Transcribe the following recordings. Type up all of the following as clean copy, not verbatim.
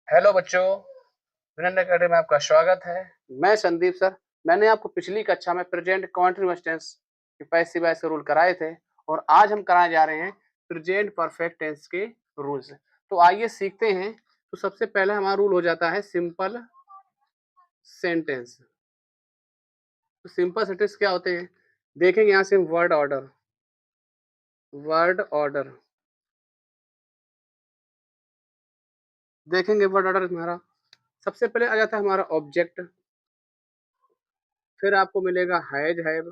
Hello बच्चों, विनम्र academy में आपका स्वागत है। मैं संदीप सर। मैंने आपको पिछली कक्षा में प्रेजेंट कंटीन्यूअस टेंस के पैसिव वॉइस के रूल कराए थे और आज हम कराने जा रहे हैं प्रेजेंट परफेक्ट टेंस के रूल्स। तो आइए सीखते हैं। तो सबसे पहले हमारा रूल हो जाता है सिंपल सेंटेंस। तो सिंपल सेंटेंस क्या होते हैं देखेंगे यहाँ से। वर्ड ऑर्डर, वर्ड ऑर्डर देखेंगे। वर्ड ऑर्डर हमारा सबसे पहले आ जाता है हमारा ऑब्जेक्ट, फिर आपको मिलेगा हैज हैव,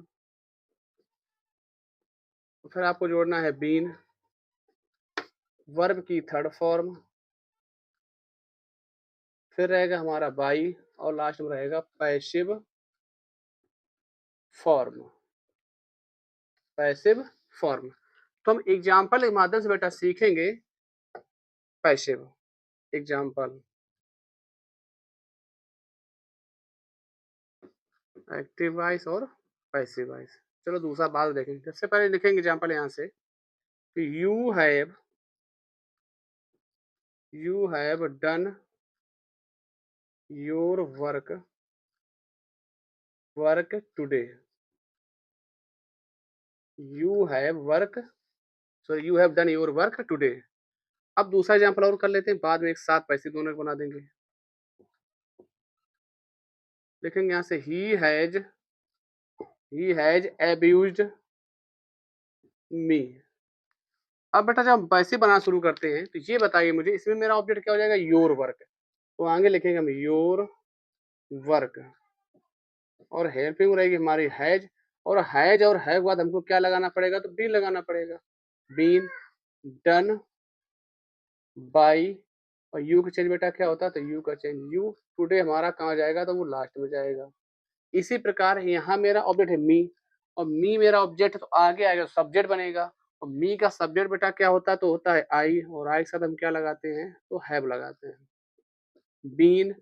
फिर आपको जोड़ना है बीन, वर्ब की थर्ड फॉर्म, फिर रहेगा हमारा बाई और लास्ट में रहेगा पैसिव फॉर्म। पैसिव फॉर्म तो हम एग्जांपल के माध्यम से बेटा सीखेंगे। पैसिव एग्जांपल, एक्टिव वॉइस और पैसिव वॉइस। चलो दूसरा बात देखेंगे। सबसे पहले लिखेंगे एग्जांपल यहाँ से कि you have done your work today. You have done your work today. अब दूसरा एग्जांपल और कर लेते हैं, बाद में एक साथ पैसिव दोनों को बना देंगे। लिखेंगे यहाँ से ही हैज अब्यूज्ड मी। अब बेटा जब हम पैसिव बनाना शुरू करते हैं तो ये बताइए मुझे, इसमें मेरा ऑब्जेक्ट क्या हो जाएगा? Your work. तो आगे लिखेंगे हम योर वर्क और हेल्पिंग रहेगी हमारी हैज, और हैज और है के बाद हमको क्या लगाना पड़ेगा? तो बीन लगाना पड़ेगा। बीन डन बाई, और यू का चेंज बेटा क्या होता है? तो यू का चेंज यू टुडे हमारा कहाँ जाएगा? तो वो लास्ट में जाएगा। इसी प्रकार यहाँ मेरा ऑब्जेक्ट है मी, और मी मेरा ऑब्जेक्ट है तो आगे आएगा सब्जेक्ट बनेगा। और मी का सब्जेक्ट बेटा क्या होता है? तो होता है आई, और आई के साथ हम क्या लगाते हैं? तो हैव लगाते हैं। बीन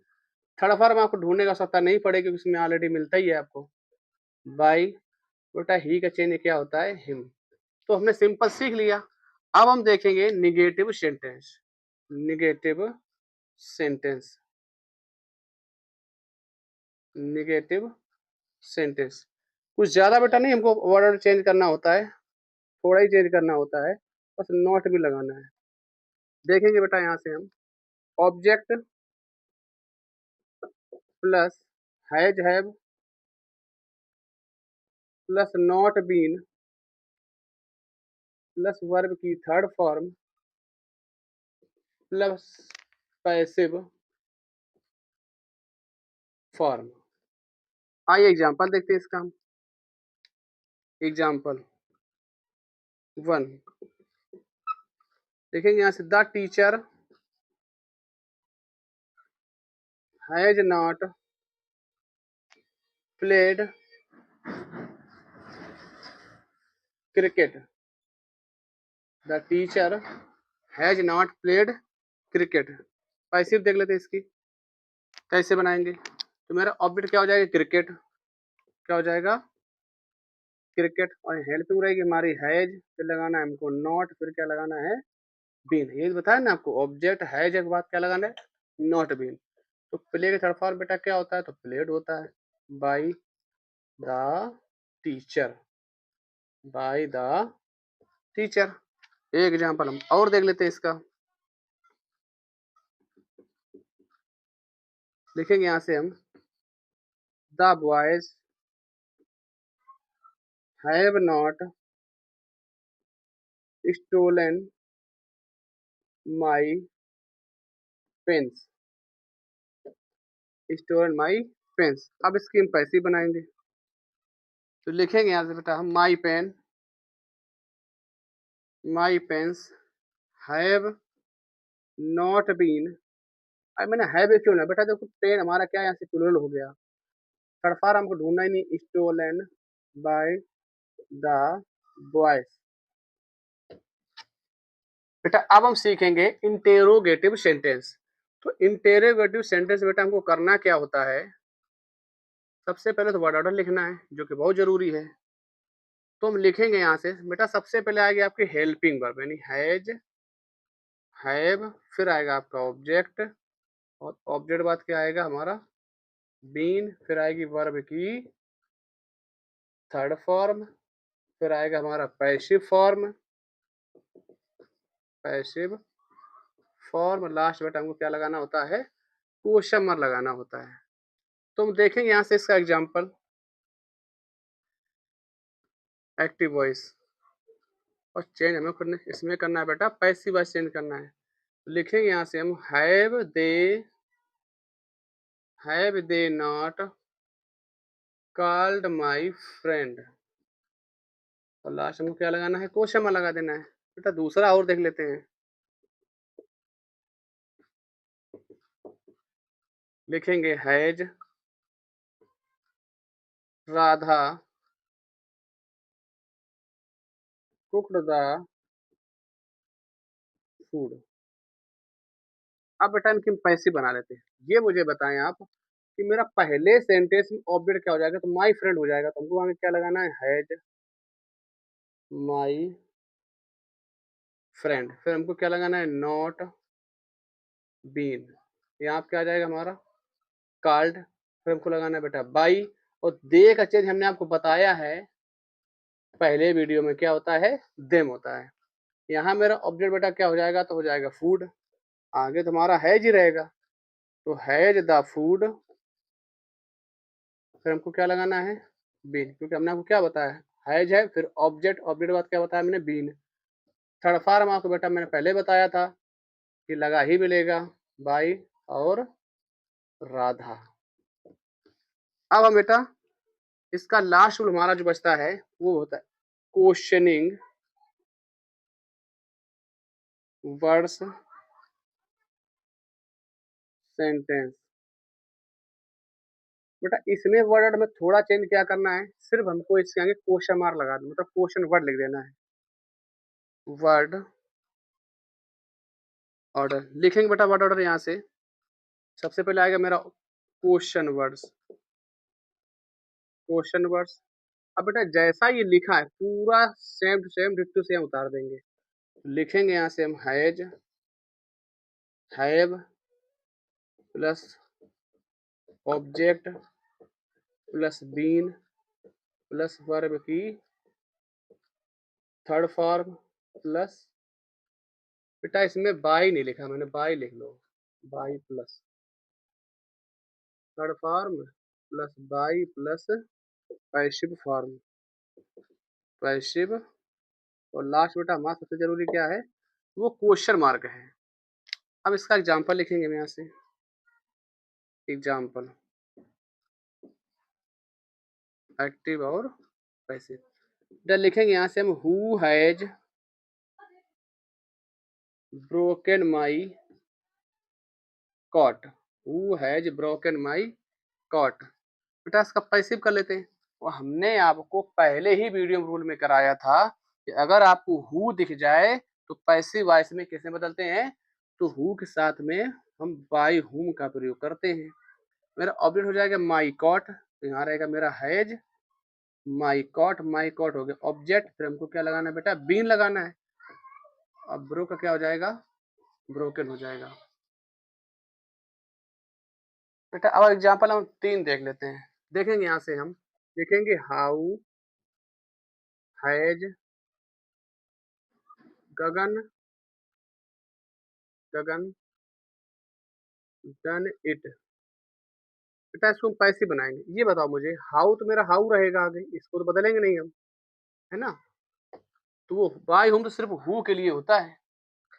थर्ड फॉर्म आपको ढूंढने का आवश्यकता नहीं पड़ेगी क्योंकि इसमें ऑलरेडी मिलता ही है आपको। बाई बेटा ही का चेंज क्या होता है? हिम। तो हमने सिंपल सीख लिया। अब हम देखेंगे negative sentence. Negative sentence, negative sentence कुछ ज्यादा बेटा नहीं हमको वर्ड चेंज करना होता है, थोड़ा ही चेंज करना होता है, बस नॉट भी लगाना है। देखेंगे बेटा यहाँ से हम object plus has have plus not been plus verb की third form plus passive form. आइए एग्जांपल देखते हैं इसका हम। एग्जांपल 1 देखेंगे यहाँ से। The teacher has not played cricket. The teacher has not played cricket. Passive देख लेते हैं इसकी कैसे बनाएंगे। तो मेरा ऑब्जेक्ट क्या हो जाएगा? क्रिकेट। क्या हो जाएगा? क्रिकेट। और हेल्पिंग रहेगी हमारी हैज, फिर लगाना है हमको नॉट, फिर क्या लगाना है? बीन। ये बताया ना आपको, ऑब्जेक्ट हैज के बाद क्या लगाना है? Not been. तो प्ले का थर्ड फॉर्म बेटा क्या होता है? तो प्लेड होता है। By the teacher, by the teacher. एक एग्जांपल हम और देख लेते हैं इसका। लिखेंगे यहाँ से हम the boys have not stolen my pens. Stolen my pens. अब इसकी हम पैसिव बनाएंगे। तो लिखेंगे यहाँ से बेटा हम माई पेन्स हैव नॉट बीन। अब मैंने हैव क्यों ना बेटा, देखो पेन हमारा क्या यहाँ से प्लूरल हो गया। थर्ड फॉर्म हमको ढूंढना ही नहीं। Stolen by the boys. बेटा अब हम सीखेंगे इंटेरोगेटिव सेंटेंस। तो इंटेरोगेटिव सेंटेंस बेटा हमको करना क्या होता है? सबसे पहले तो वर्ड ऑर्डर लिखना है जो कि बहुत जरूरी है। तो हम लिखेंगे यहाँ से बेटा, सबसे पहले आएगी आपकी हेल्पिंग वर्ब यानी हैज हैव, फिर आएगा आपका ऑब्जेक्ट, और ऑब्जेक्ट बाद क्या आएगा हमारा बीन, फिर आएगी वर्ब की थर्ड फॉर्म, फिर आएगा हमारा passive form, passive form, last बेटा हमको क्या लगाना होता है क्वेश्चन मार्क लगाना होता है। तो हम देखेंगे यहाँ से इसका एग्जाम्पल एक्टिव वॉइस और चेंज हमें करने इसमें करना है बेटा पैसिव वॉइस चेंज करना है। तो लिखेंगे यहाँ से हम have they not called my friend और लास्ट हमको क्या लगाना है क्वेश्चन मार्क लगा देना है। बेटा दूसरा और देख लेते हैं, लिखेंगे has Radha cooked the food. अब बेटा इनकी हम पैसिव बना लेते हैं। ये मुझे बताएं आप कि मेरा पहले सेंटेंस में ऑब्जेक्ट क्या हो जाएगा, तो माई फ्रेंड हो जाएगा, तो हमको आगे क्या लगाना है हैज माई फ्रेंड, फिर हमको क्या लगाना है नॉट बीन, यहाँ पे क्या आ जाएगा हमारा कॉल्ड, फिर हमको लगाना है बेटा बाई। और दे का चेंज हमने आपको बताया है पहले वीडियो में क्या होता है देम होता है। यहाँ मेरा ऑब्जेक्ट बेटा क्या हो जाएगा, तो हो जाएगा फूड, आगे तुम्हारा हैज ही रहेगा, तो हैज द फूड, फिर हमको क्या लगाना है बीन, क्योंकि हमने आपको क्या बताया हैज है, फिर ऑब्जेक्ट, ऑब्जेक्ट के बाद क्या बताया मैंने बीन। थर्ड फॉर्म आपको बेटा मैंने पहले बताया था कि लगा ही मिलेगा बाई और राधा। अब हम बेटा इसका लास्ट रूल हमारा जो बचता है वो होता है क्वेश्चनिंग वर्ड्स सेंटेंस। बेटा इसमें वर्ड में थोड़ा चेंज क्या करना है, सिर्फ हमको इसके आगे क्वेश्चन मार्क लगा देना, मतलब क्वेश्चन वर्ड लिख देना है, वर्ड ऑर्डर लिखेंगे बेटा। वर्ड ऑर्डर यहाँ से सबसे पहले आएगा मेरा क्वेश्चन वर्ड्स, क्वेश्चन वर्ड्स। अब बेटा जैसा ये लिखा है पूरा same to same ditto same उतार देंगे। लिखेंगे यहाँ से हम have plus object plus been plus verb की थर्ड फॉर्म प्लस, बेटा इसमें बाई नहीं लिखा मैंने, बाई लिख लो, by plus third form plus by plus passive form, passive. और लास्ट बेटा हमारा सबसे जरूरी क्या है वो क्वेश्चन मार्क है। अब इसका एग्जांपल लिखेंगे हम यहाँ से, एग्जांपल एक्टिव और पैसिव। इधर लिखेंगे यहाँ से हम who has broken my cot, who has broken my cot. बेटा इसका पैसिव कर लेते हैं। और हमने आपको पहले ही वीडियो रूल में कराया था कि अगर आपको हु दिख जाए तो पैसिव वॉइस में कैसे बदलते हैं, तो हु के साथ में हम बाई हुम का प्रयोग करते हैं। मेरा ऑब्जेक्ट हो जाएगा माई कॉट, तो यहाँ रहेगा मेरा हैज माई कॉट हो गया ऑब्जेक्ट, फिर हमको क्या लगाना है बेटा बीन लगाना है। अब ब्रो का क्या हो जाएगा ब्रोकन हो जाएगा। बेटा अब एग्जांपल हम 3 देख लेते हैं, देखेंगे यहाँ से हम लिखेंगे how has Gagan Gagan done it. बेटा इसको हम पैसिव बनाएंगे। ये बताओ मुझे हाउ तो मेरा हाउ रहेगा आगे, इसको तो बदलेंगे नहीं हम, है ना। तो वो बाय होम तो सिर्फ हु के लिए होता है।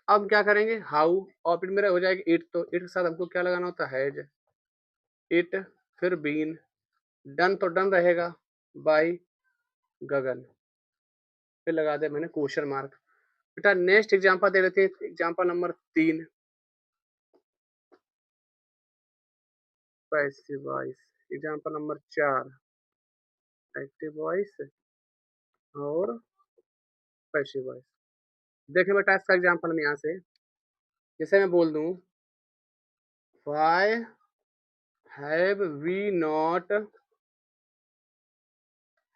अब हम क्या करेंगे हाउ और फिर मेरा हो जाएगा इट, तो इट के साथ हमको क्या लगाना होता है हैज, इट फिर बीन, डन तो डन रहेगा बाय गगन, फिर लगा दे मैंने क्वेश्चन मार्क। बेटा नेक्स्ट एग्जांपल दे लेते हैं, example number 3 passive voice, example number 4 active voice और पैसिव वॉइस। देखें बेटा इसका एग्जांपल हम यहाँ से जैसे मैं बोल दूं why have we not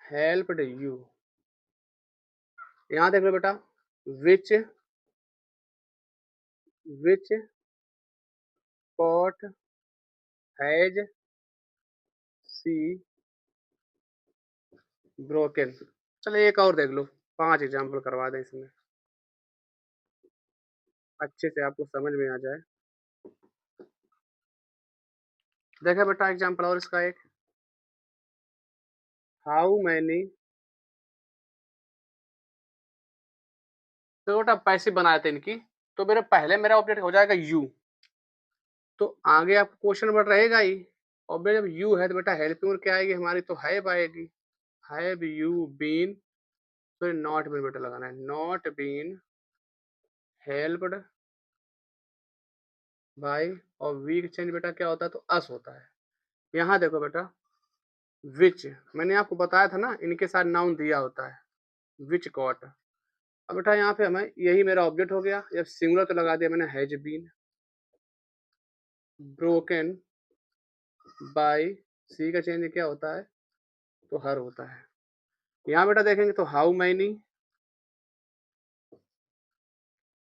helped you, यहाँ देख लो बेटा which which pot has see broken. चलिए एक और देख लो, 5 एग्जाम्पल करवा दें इसमें, अच्छे से आपको समझ में आ जाए। देखा बेटा एग्जाम्पल और इसका एक, हाउ मैनी, तो बेटा पैसिव बनाए थे इनकी, तो मेरे पहले मेरा ऑब्जेक्ट हो जाएगा यू, तो आगे आपको क्वेश्चन वर्ड रहेगा ही। और जब यू है तो बेटा हेल्पिंग वर्ड क्या आएगी हमारी, तो हैव आएगी। हैव यू बीन, तो नॉट बीन बेटा लगाना है, नॉट बीन हेल्प्ड बाय, और वी का चेंज बेटा क्या होता है, तो अस होता है। यहाँ देखो बेटा, विच, मैंने आपको बताया था ना इनके साथ नाउन दिया होता है, विच कॉट। अब बेटा यहाँ पे हमें यही मेरा ऑब्जेक्ट हो गया, जब सिंगुलर तो लगा दिया मैंने हैज बीन, ब्रोकन बाय, सी का चेंज क्या होता है, तो हर होता है। यहाँ बेटा देखेंगे तो हाउ मैनी,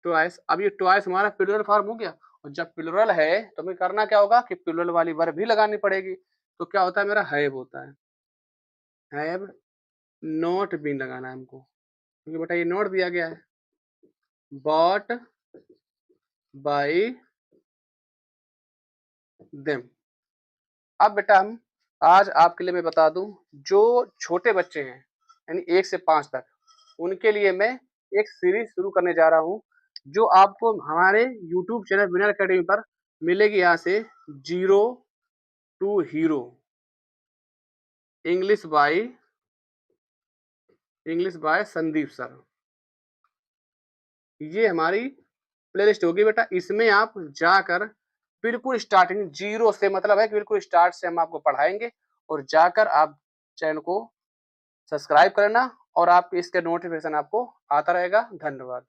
ट्वाइस। अब ये ट्वाइस हमारा प्लूरल फॉर्म हो गया, और जब प्लूरल है तो हमें करना क्या होगा कि प्लूरल वाली वर्ब भी लगानी पड़ेगी। तो क्या होता है मेरा हैव होता है, हैव नॉट बीन लगाना है हमको, क्योंकि बेटा ये नॉट दिया गया है। Bought by them. अब बेटा हम आज आपके लिए मैं बता दूं, जो छोटे बच्चे हैं यानी 1 से 5 तक, उनके लिए मैं एक सीरीज शुरू करने जा रहा हूं, जो आपको हमारे यूट्यूब चैनल विनर अकेडमी पर मिलेगी। यहाँ से zero to hero, English by Sandeep sir, ये हमारी प्लेलिस्ट होगी बेटा। इसमें आप जाकर बिल्कुल स्टार्टिंग जीरो से, मतलब है कि बिल्कुल स्टार्ट से हम आपको पढ़ाएंगे, और जाकर आप चैनल को सब्सक्राइब करना, और आप इसके नोटिफिकेशन आपको आता रहेगा। धन्यवाद।